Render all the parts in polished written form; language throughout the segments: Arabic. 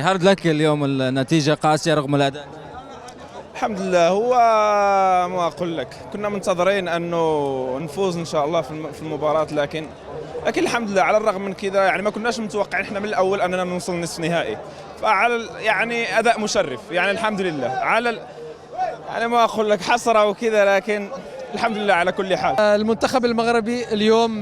هارد لك اليوم النتيجة قاسية رغم الأداء. الحمد لله. هو ما أقول لك، كنا منتظرين أنه نفوز إن شاء الله في المباراة، لكن الحمد لله على الرغم من كذا يعني ما كناش متوقعين احنا من الأول أننا نوصل نصف نهائي، فعلى يعني أداء مشرف يعني الحمد لله. يعني ما أقول لك حسرة وكذا، لكن الحمد لله على كل حال. المنتخب المغربي اليوم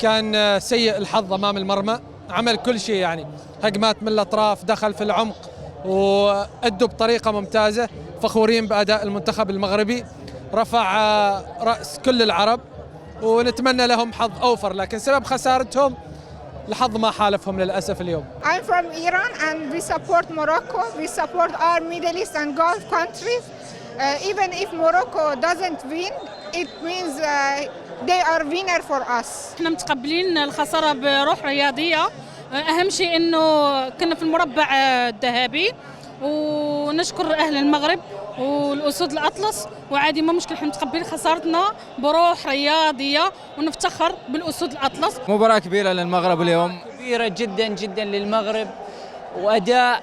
كان سيء الحظ أمام المرمى، عمل كل شيء يعني هجمات من الأطراف، دخل في العمق وأدوا بطريقة ممتازة. فخورين بأداء المنتخب المغربي، رفع رأس كل العرب ونتمنى لهم حظ أوفر، لكن سبب خسارتهم الحظ ما حالفهم للأسف اليوم. I'm from Iran and we support Morocco. We support our Middle East and Gulf countries. Even if Morocco doesn't win, it means they are winner for us. احنا متقبلين الخسارة بروح رياضية. أهم شيء إنه كنا في المربع الذهبي، ونشكر أهل المغرب والأسود الأطلس، وعادي ما مشكلة، احنا متقبلين خسارتنا بروح رياضية ونفتخر بالأسود الأطلس. مباراة كبيرة للمغرب اليوم. كبيرة جدا جدا للمغرب، وأداء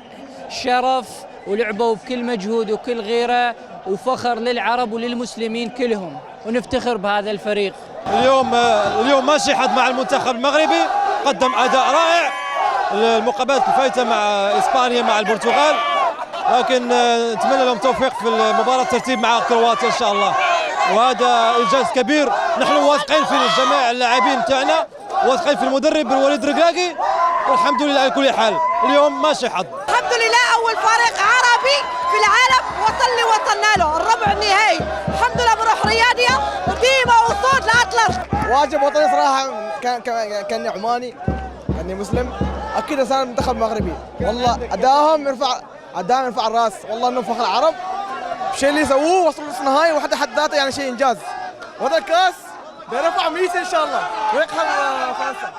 شرف، ولعبوا بكل مجهود وكل غيرة، وفخر للعرب وللمسلمين كلهم، ونفتخر بهذا الفريق. اليوم ماشي حد مع المنتخب المغربي، قدم أداء رائع. المقابلات الفايتة مع إسبانيا مع البرتغال، لكن نتمنى لهم توفيق في المباراة الترتيب مع كرواتيا إن شاء الله، وهذا إنجاز كبير. نحن واثقين في جميع اللاعبين تاعنا، واثقين في المدرب الوليد ركراكي، والحمد لله على كل حال. اليوم ماشي حظ. الحمد لله أول فريق عربي في العالم وصلنا له الربع النهائي، الحمد لله بروح رياضية وديما وصول لأطلس. واجب وطني صراحة، كان عماني، كاني مسلم، أكيد صار المنتخب المغربي. والله أداهم يرفع الراس، والله إنه فخر العرب بشيء اللي سووه، وصلوا نصف نهائي، وحتى حد ذاته يعني شيء إنجاز. وهذا الكاس بيرفع ميسي إن شاء الله ويقهر فرنسا.